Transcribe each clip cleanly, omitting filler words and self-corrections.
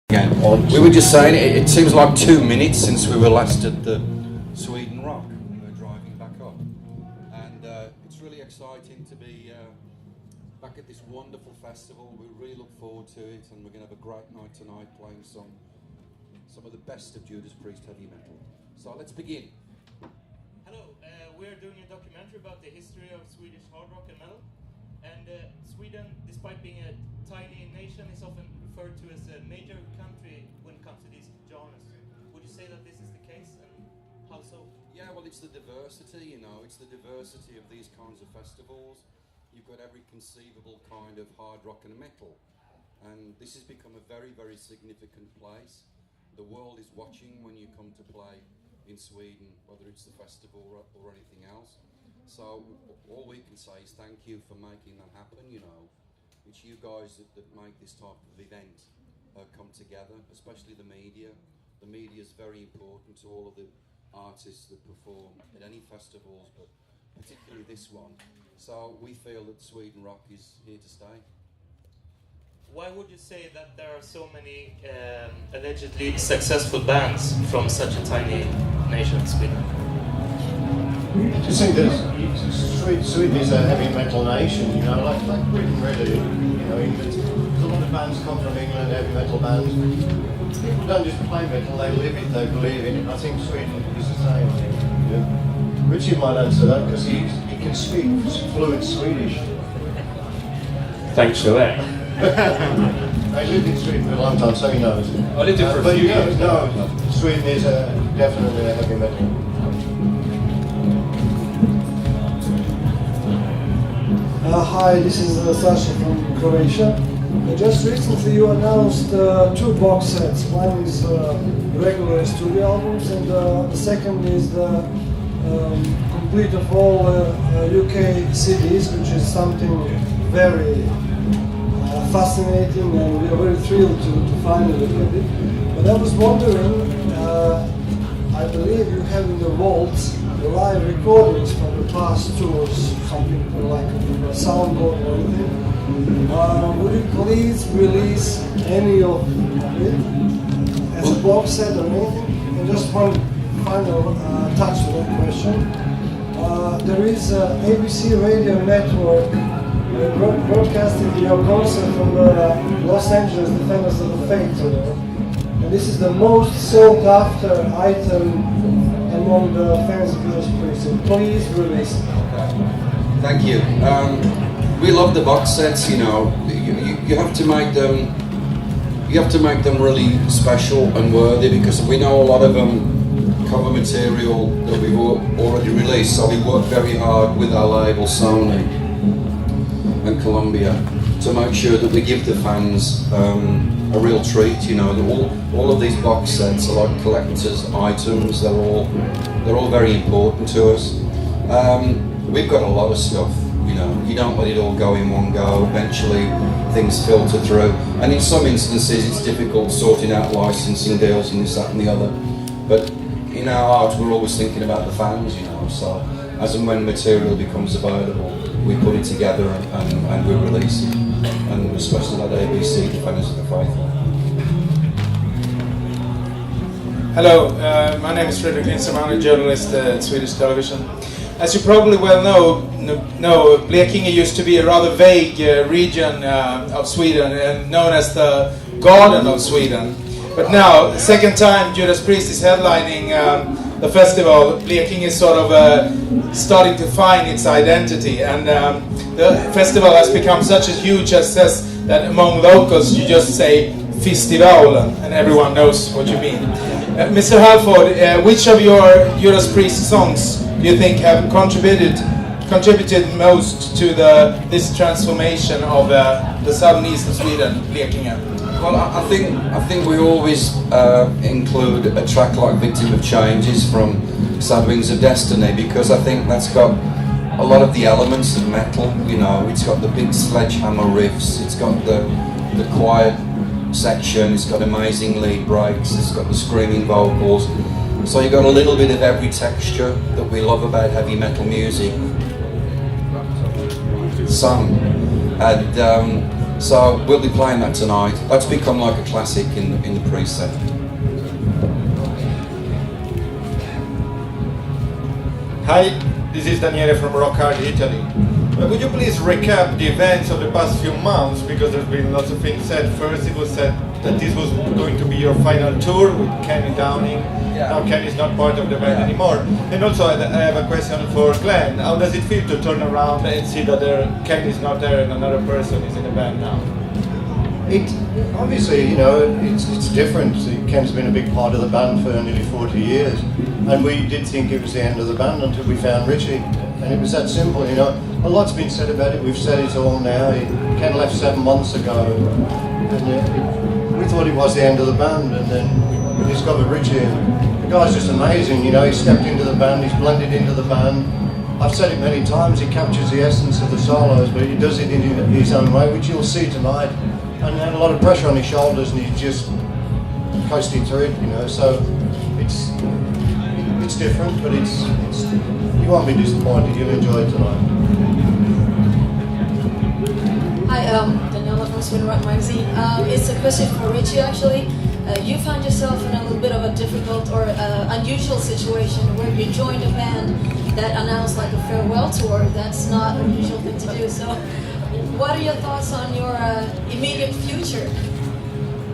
Again. We were just saying it seems like 2 minutes since we were last at the Sweden Rock when we were driving back up, and it's really exciting to be back at this wonderful festival. We really look forward to it, and we're going to have a great night tonight playing some of the best of Judas Priest heavy metal. So let's begin. Hello, we're doing a documentary about the history of Swedish hard rock and metal. And Sweden, despite being a tiny nation, is often referred to as a major country when it comes to these genres. Would you say that this is the case, and how so? Yeah, well, it's the diversity, it's the diversity of these kinds of festivals. You've got every conceivable kind of hard rock and metal, and this has become a very, very significant place. The world is watching when you come to play in Sweden, whether it's the festival or anything else. So all we can say is thank you for making that happen. It's you guys that make this type of event come together, especially the media. The media is very important to all of the artists that perform at any festivals, but particularly this one. So we feel that Sweden Rock is here to stay. Why would you say that there are so many allegedly successful bands from such a tiny nation, Sweden? I just think that Sweden is a heavy metal nation, like Britain really, England. A lot of bands come from England, heavy metal bands. People don't just play metal, they live it, they believe in it. I think Sweden is the same. Richie might answer that because he can speak fluent Swedish. Thanks for that. I lived in Sweden for a long time, so he knows. I lived in for a few years. No, Sweden is definitely a heavy metal. Hi, this is Sasha from Croatia. Just recently you announced 2 box sets. One is regular studio albums, and the second is the complete of all UK CDs, which is something very fascinating, and we are very thrilled to finally get it. But I was wondering, I believe you have in the vaults the live recordings from the past tours, something like a soundboard or anything. Would you please release any of it as a box set or anything? And just one final touch to that question. There is ABC Radio Network broadcasting your concert from Los Angeles Defenders of the Faith tour. And this is the most sought after item among the fans of Judas Priest. So please release it. Thank you. We love the box sets. You have to make them. You have to make them really special and worthy, because we know a lot of cover material that we've already released. So we work very hard with our label Sony and Columbia to make sure that we give the fans a real treat. All of these box sets are like collector's items. They're all very important to us. We've got a lot of stuff. You don't let it all go in one go. Eventually things filter through, and in some instances it's difficult sorting out licensing deals and this, that and the other. But in our art we're always thinking about the fans, so as and when material becomes available, we put it together and we release it, and especially like ABC, Defenders of the Faith. Hello, my name is Fredrik Lindström. I'm a journalist at Swedish television. As you probably well know, Blekinge used to be a rather vague region of Sweden, and known as the Garden of Sweden. But now, the second time Judas Priest is headlining the festival, Blekinge is sort of starting to find its identity, and the festival has become such a huge success that among locals you just say Festivalen, and everyone knows what you mean. Mr. Halford, which of your Judas Priest songs do you think have contributed most to this transformation of the southeast of Sweden, Blekinge? Well, I think we always include a track like Victim of Changes from Sad Wings of Destiny, because I think that's got a lot of the elements of metal. It's got the big sledgehammer riffs, it's got the quiet section, it's got amazing lead breaks, it's got the screaming vocals. So you got a little bit of every texture that we love about heavy metal music sung. And So we'll be playing that tonight. That's become like a classic in the preset. Hi, this is Daniele from Rock Hard Italy. Would you please recap the events of the past few months, because there's been lots of things said. First it was said that this was going to be your final tour with Kenny Downing. Now Kenny's not part of the band anymore. And also I have a question for Glenn. How does it feel to turn around and see that Kenny's not there and another person is in the band now? It obviously, you know, it's different. Ken's been a big part of the band for nearly 40 years, and we did think it was the end of the band until we found Richie, and it was that simple, you know. A lot's been said about it. We've said it all now. Ken left 7 months ago, and we thought it was the end of the band, and then we discovered Richie. And the guy's just amazing, you know. He stepped into the band. He's blended into the band. I've said it many times. He captures the essence of the solos, but he does it in his own way, which you'll see tonight. And he had a lot of pressure on his shoulders, and he's just coasting through it, you know. So it's different, but it's you won't be disappointed. You'll enjoy it tonight. Hi, Daniela from Sweden Rock Magazine. It's a question for Richie, actually. You found yourself in a little bit of a difficult or unusual situation where you joined a band that announced like a farewell tour. That's not a usual thing to do. So, what are your thoughts on your immediate future?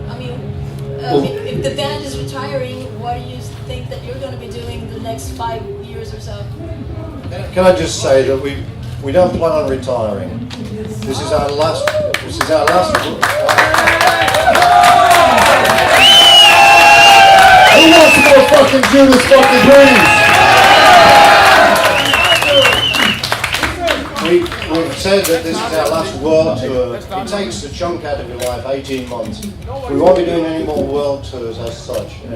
I mean, if the band is retiring, what do you think that you're going to be doing the next 5 years or so? Can I just say that we don't plan on retiring. This is our last. Who wants more fucking Judas fucking dreams? We've said that this is our last world tour. It takes a chunk out of your life, 18 months. We won't be doing any more world tours as such. You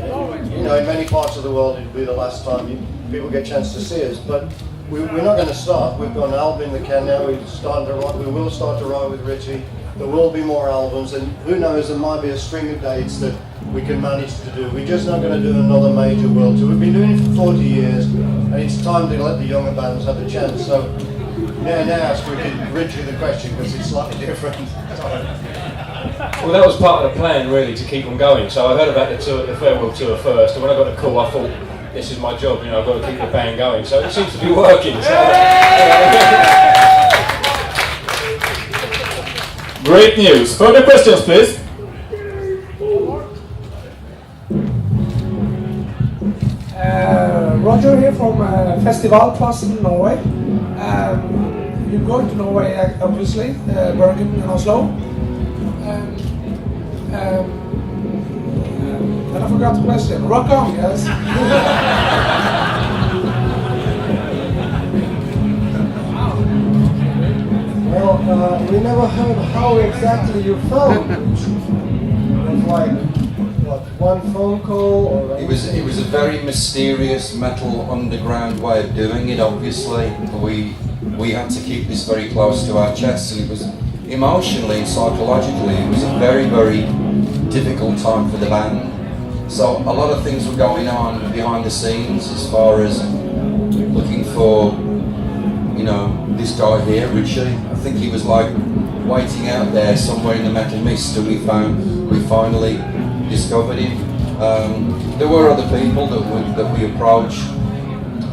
know, in many parts of the world it'll be the last time people get a chance to see us. But we're not going to stop. We've got an album in the can now. We will start to write with Richie. There will be more albums, and who knows, there might be a string of dates that we can manage to do. We're just not going to do another major world tour. We've been doing it for 40 years, and it's time to let the younger bands have a chance. So now ask Richie the question, because it's slightly different. Well, that was part of the plan, really, to keep them going. So I heard about the farewell tour first, and when I got the call, I thought, this is my job, you know, I've got to keep the band going. So it seems to be working. So. Great news. Further questions, please. Roger here from Festival Plus in Norway. You're going to Norway, obviously, Bergen and Oslo. And I forgot the question. Rock on, yes. Well, we never heard how exactly you found it. It was like, what, one phone call? Or It was a very mysterious metal underground way of doing it. Obviously, we had to keep this very close to our chests, and it was emotionally and psychologically, it was a very, very difficult time for the band. So a lot of things were going on behind the scenes as far as looking for, you know, this guy here, Richie. I think he was like waiting out there somewhere in the metal mist, and we finally discovered him. There were other people that we approached,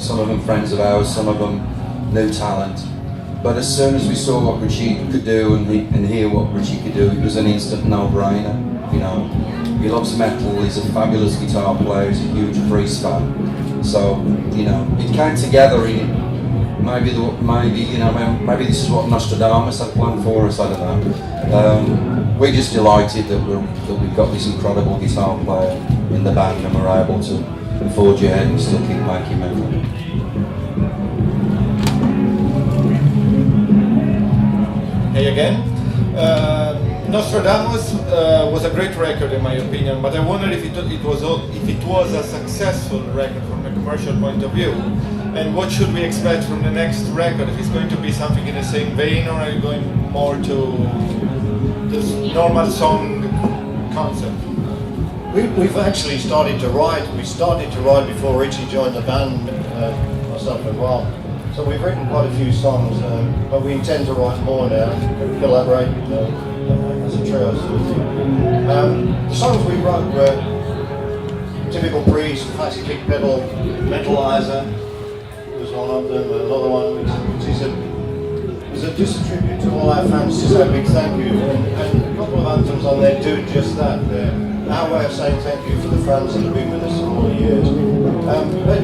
some of them friends of ours, some of them new talent. But as soon as we saw what Richie could do and hear what Richie could do, it was an instant no-brainer. You know, he loves metal, he's a fabulous guitar player, he's a huge Priest fan. So, you know, it came together in maybe this is what Nostradamus had planned for us, I don't know. We're just delighted that we've got this incredible guitar player in the band, and we're able to forge ahead and still keep making metal. Hey again. Nostradamus was a great record in my opinion, but I wondered if it was a successful record from a commercial point of view. And what should we expect from the next record? If it's going to be something in the same vein, or are you going more to this normal song concept? We've actually started to write. We started to write before Richie joined the band, myself and Rob. So we've written quite a few songs, but we intend to write more now, collaborate as a trio sort of thing. The songs we wrote were Typical Priest, Classic Kick Pedal, Metalizer was one of them, another one which is just a tribute to all our fans, to say a big thank you, and a couple of anthems on there do just that. Our way of saying thank you for the fans that have been with us for all the years. But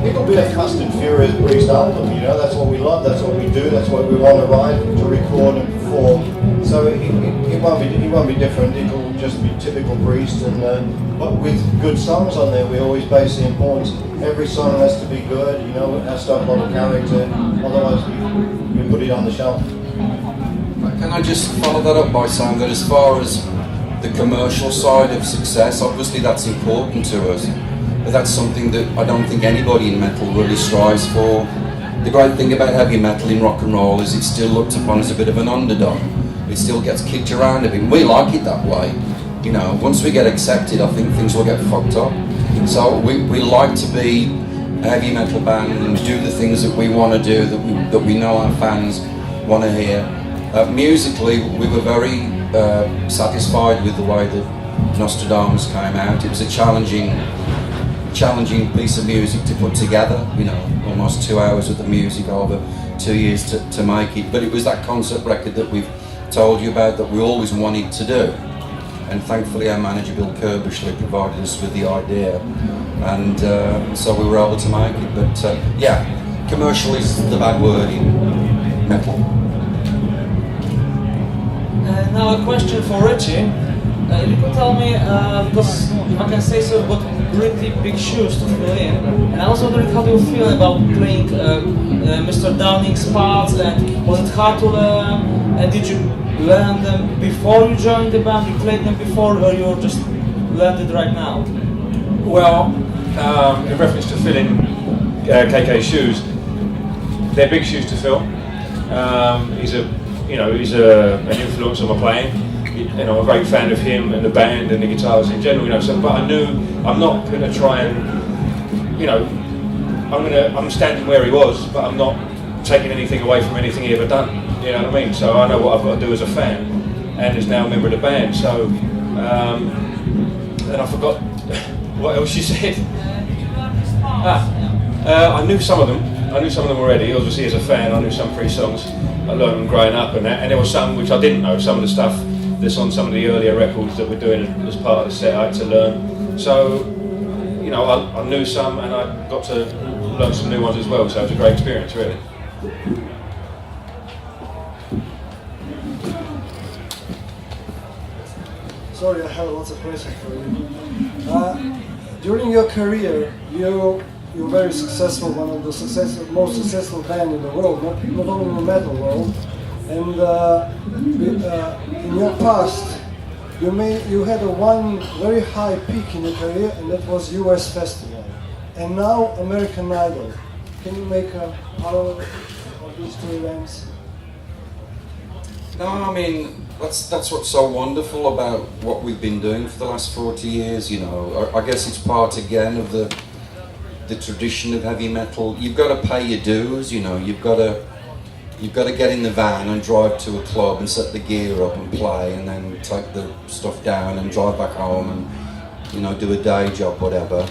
it'll be a Fast and Furious Priest album, you know, that's what we love, that's what we do, that's what we want to write, to record and perform. So it won't be different, it'll just be typical Priest, but with good songs on there. We always base the importance. Every song has to be good, you know, it has to have a lot of character, otherwise we put it on the shelf. Can I just follow that up by saying that as far as the commercial side of success, obviously that's important to us, but that's something that I don't think anybody in metal really strives for. The great thing about heavy metal in rock and roll is it's still looked upon as a bit of an underdog. It still gets kicked around a bit. We like it that way. You know, once we get accepted, I think things will get fucked up. So we like to be a heavy metal band and do the things that we want to do, that we know our fans want to hear. Musically, we were very satisfied with the way that Nostradamus came out. It was a challenging piece of music to put together, you know, almost 2 hours of the music over 2 years to make it. But it was that concept record that we've told you about that we always wanted to do. And thankfully our manager Bill Kerbishley provided us with the idea. And so we were able to make it. But yeah, commercial is the bad word in metal. Now a question for Richie. If you could tell me, because if I can say so, you've got pretty big shoes to fill in, and I was wondering how do you feel about playing Mr. Downing's parts, and was it hard to learn, and did you learn them before you joined the band, you played them before, or you just learned it right now? Well, in reference to filling KK's shoes, they're big shoes to fill. He's an influence on my playing. You know, I'm a great fan of him and the band and the guitars in general. You know, so but I knew I'm not going to try and, you know, I'm standing where he was, but I'm not taking anything away from anything he ever done. You know what I mean? So I know what I've got to do as a fan, and is now a member of the band. So, and I forgot what else you said. I knew some of them. I knew some of them already. Obviously, as a fan, I knew some 3 songs. I learned them growing up, and there was some which I didn't know. Some of the stuff that's on some of the earlier records that we're doing as part of the set, I had to learn. So, you know, I knew some, and I got to learn some new ones as well. So it was a great experience, really. Sorry, I have lots of questions for you. During your career, you're very successful, one of the most successful band in the world, not only in the metal world. And in your past, you had one very high peak in your career, and that was US Festival. And now American Idol. Can you make a parallel of these 2 events? No, I mean, that's what's so wonderful about what we've been doing for the last 40 years, you know. I guess it's part again of the tradition of heavy metal. You've got to pay your dues, you know. You've got to get in the van and drive to a club and set the gear up and play, and then take the stuff down and drive back home and, you know, do a day job, whatever.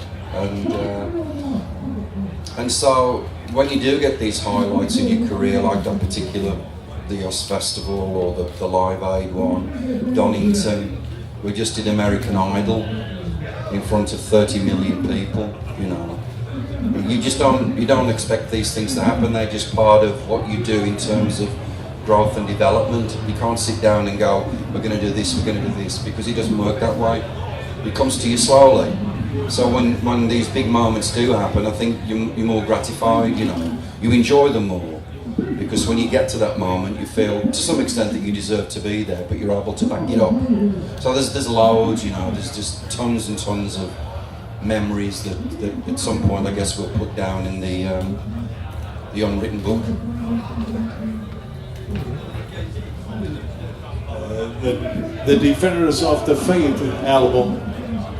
And so when you do get these highlights in your career, like that particular the US Festival or the Live Aid one, Donington, we just did American Idol in front of 30 million people, you know. You don't expect these things to happen. They're just part of what you do in terms of growth and development. You can't sit down and go, we're going to do this, we're going to do this, because it doesn't work that way. It comes to you slowly. So when these big moments do happen, I think you're more gratified, you know. You enjoy them more. Because when you get to that moment, you feel, to some extent, that you deserve to be there, but you're able to back it up. So there's loads, you know, there's just tons and tons of memories that at some point, I guess, we'll put down in the unwritten book. The Defenders of the Faith album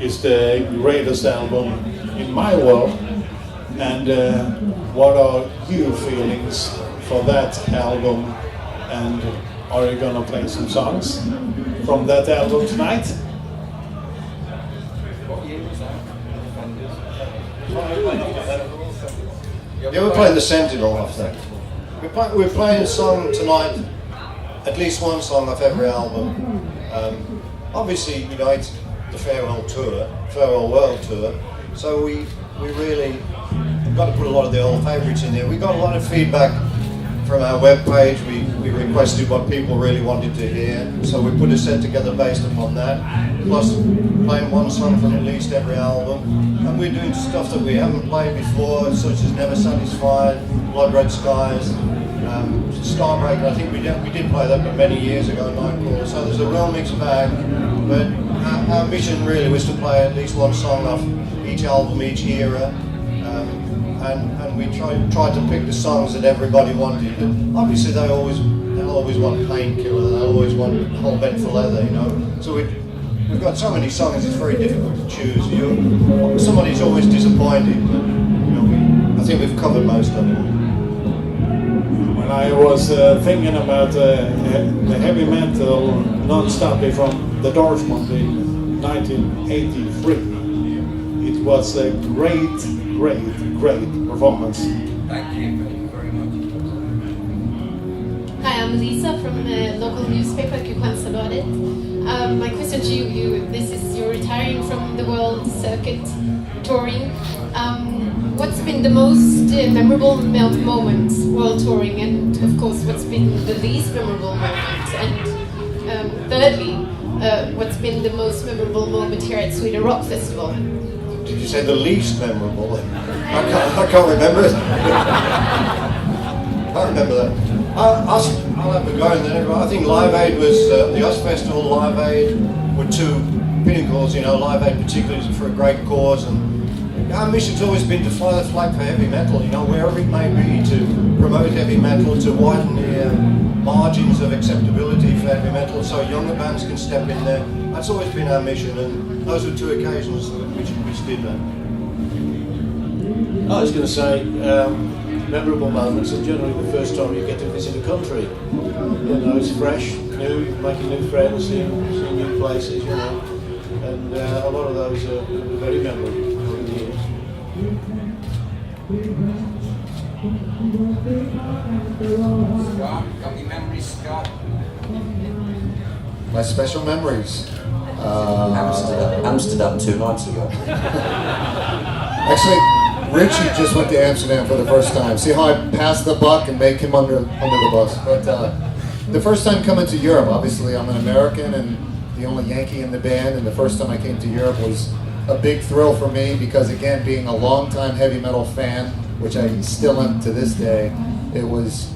is the greatest album in my world. And what are your feelings for that album, and are you gonna play some songs from that album tonight? Yeah, we're playing the Sentinel off that. We're playing a song tonight, at least one song off every album. Obviously, you know, it's the Farewell Tour, Farewell World Tour, so we really got to put a lot of the old favourites in there. We got a lot of feedback from our webpage. We requested what people really wanted to hear, so we put a set together based upon that, plus playing one song from at least every album. And we're doing stuff that we haven't played before, such as Never Satisfied, Blood Red Skies, Starbreaker. I think we did play that but many years ago, Nightcrawler. So there's a real mixed bag, but our mission really was to play at least one song off each album, each era. And we tried to pick the songs that everybody wanted. But obviously they'll always want Painkiller, they'll always want Whole Bent for Leather, you know. So we've got so many songs, it's very difficult to choose. Somebody's always disappointed, but you know, I think we've covered most of them. When I was thinking about the heavy metal non-stoppy from the Dortmund in 1983, it was a great performance. Thank you very much. Hi, I'm Lisa from the local newspaper, Kristianstadsbladet. My question to you, this is you're retiring from the world circuit touring. What's been the most memorable moment while touring, and of course, what's been the least memorable moment? And thirdly, what's been the most memorable moment here at Sweden Rock Festival? Did you say the least memorable? I can't remember it. I can't remember that. I'll have a go in there. I think Live Aid was, the Oz Festival, Live Aid were two pinnacles, you know. Live Aid particularly is for a great cause, and our mission's always been to fly the flag for heavy metal, you know, wherever it may be, to promote heavy metal, to widen the margins of acceptability for heavy metal so younger bands can step in there. That's always been our mission, and those were two occasions which did that. I was going to say, memorable moments are generally the first time you get to visit a country. You know, it's fresh, new, making new friends, seeing new places, you know, and a lot of those are very memorable over the years. Scott, got any memories, Scott? My special memories. Amsterdam 2 nights ago. Actually, Richie just went to Amsterdam for the first time. See how I passed the buck and make him under the bus. But the first time coming to Europe, obviously I'm an American and the only Yankee in the band, and the first time I came to Europe was a big thrill for me because, again, being a longtime heavy metal fan, which I still am to this day,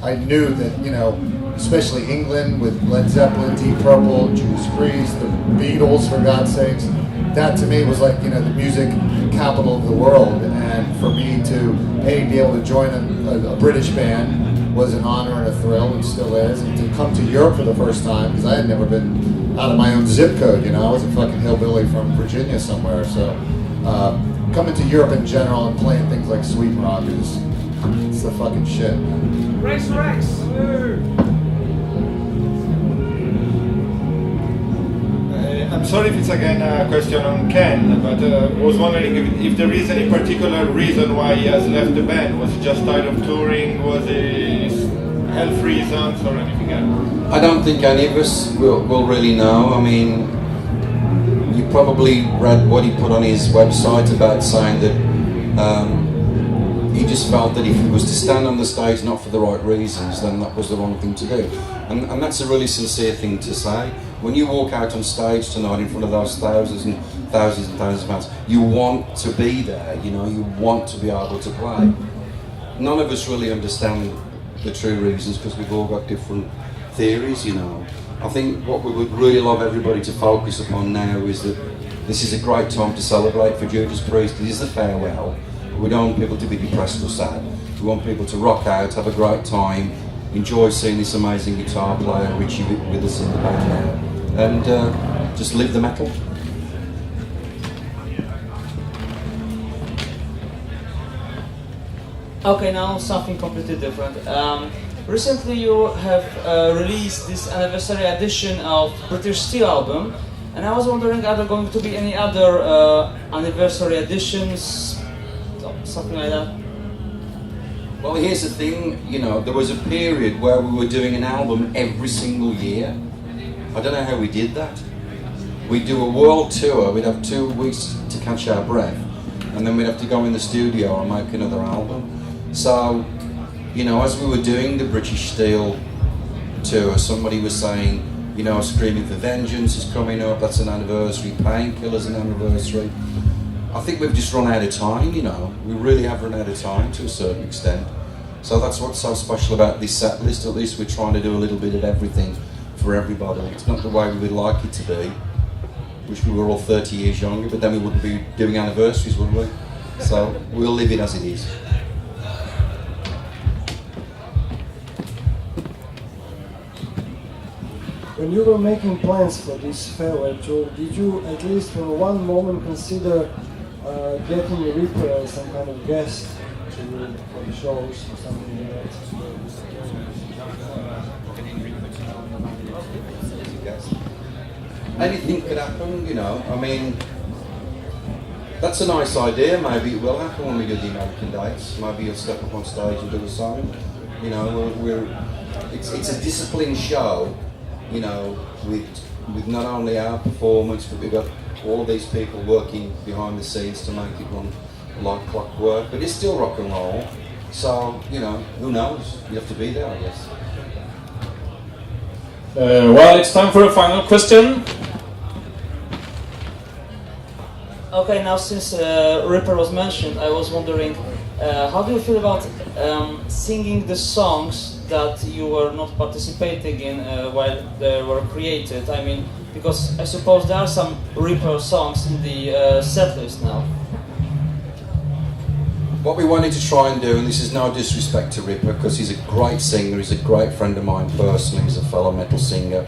I knew that, you know, especially England with Led Zeppelin, Deep Purple, Judas Priest, the Beatles, for God's sakes, that to me was like, you know, the music capital of the world. And for me to, be able to join a British band was an honor and a thrill, and still is. And to come to Europe for the first time, because I had never been out of my own zip code, you know, I was a fucking hillbilly from Virginia somewhere. So coming to Europe in general and playing things like Sweden rock it's the fucking shit. Rex! I'm sorry if it's again a question on Ken, but I was wondering if there is any particular reason why he has left the band. Was it just tired of touring? Was it health reasons or anything else? I don't think any of us will really know. I mean, you probably read what he put on his website about saying that he just felt that if he was to stand on the stage not for the right reasons, then that was the wrong thing to do. And that's a really sincere thing to say. When you walk out on stage tonight in front of those thousands and thousands of fans, you want to be there, you know, you want to be able to play. None of us really understand the true reasons because we've all got different theories, you know. I think what we would really love everybody to focus upon now is that this is a great time to celebrate for Judas Priest. This is the farewell. We don't want people to be depressed or sad. We want people to rock out, have a great time, enjoy seeing this amazing guitar player, Richie, with us in the band now, and just live the metal. Okay, now something completely different. recently you have released this anniversary edition of British Steel album, and I was wondering, are there going to be any other anniversary editions, something like that? Well, here's the thing, you know, there was a period where we were doing an album every single year. I don't know how we did that. We'd do a world tour, we'd have 2 weeks to catch our breath, and then we'd have to go in the studio and make another album. So, you know, as we were doing the British Steel tour, somebody was saying, you know, Screaming for Vengeance is coming up, that's an anniversary, Painkiller's an anniversary. I think we've just run out of time, you know. We really have run out of time to a certain extent. So that's what's so special about this set list. At least we're trying to do a little bit of everything for everybody. It's not the way we would like it to be. Wish we were all 30 years younger, but then we wouldn't be doing anniversaries, would we? So we'll leave it as it is. When you were making plans for this farewell tour, did you at least for one moment consider getting a Reaper as some kind of guest to for the shows or something like that? Anything could happen, you know. I mean, that's a nice idea. Maybe it will happen when we do the American dates. Maybe you'll step up on stage and do a song. You know, it's a disciplined show. You know, with not only our performance, but we've got all of these people working behind the scenes to make it run like clockwork. But it's still rock and roll. So, you know, who knows? You have to be there, I guess. Well, it's time for a final question. Okay, now since Ripper was mentioned, I was wondering, how do you feel about singing the songs that you were not participating in while they were created? I mean, because I suppose there are some Ripper songs in the set list now. What we wanted to try and do, and this is no disrespect to Ripper, because he's a great singer, he's a great friend of mine personally, he's a fellow metal singer,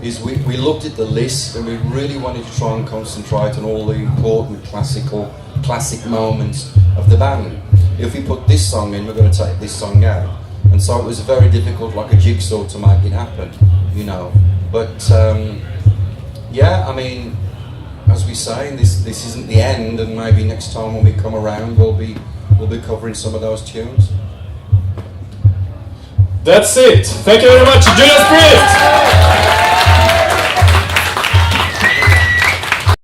is we looked at the list and we really wanted to try and concentrate on all the important classic moments of the band. If we put this song in, we're going to take this song out. And so it was very difficult, like a jigsaw, to make it happen, you know. But yeah, I mean, as we say, this isn't the end, and maybe next time when we come around, we'll be covering some of those tunes. That's it. Thank you very much, Judas Priest.